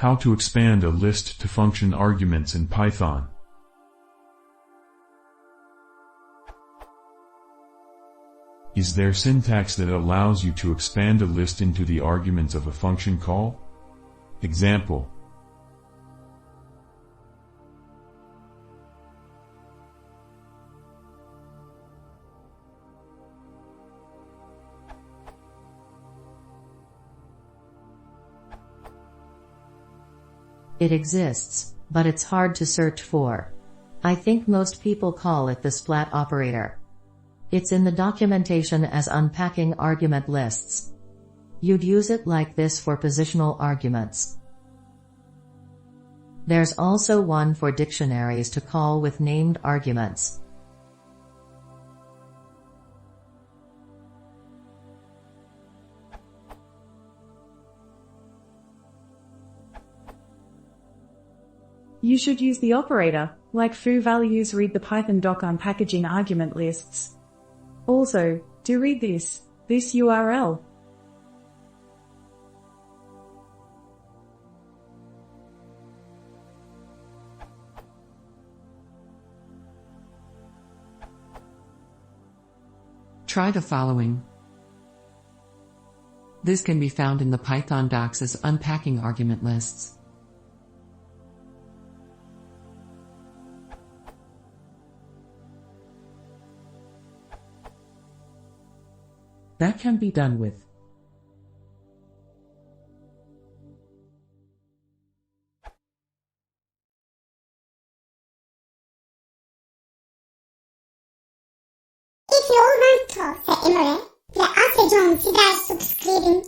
How to expand a list to function arguments in Python. Is there syntax that allows you to expand a list into the arguments of a function call? Example. It exists, but it's hard to search for. I think most people call it the splat operator. It's in the documentation as unpacking argument lists. You'd use it like this for positional arguments. There's also one for dictionaries to call with named arguments. You should use the operator, like foo values read the Python doc unpackaging argument lists. Also, do read this URL. Try the following. This can be found in the Python docs as unpacking argument lists. That can be done with. If you want to, c'est Emre. Le A, c'est John. Si subscribing.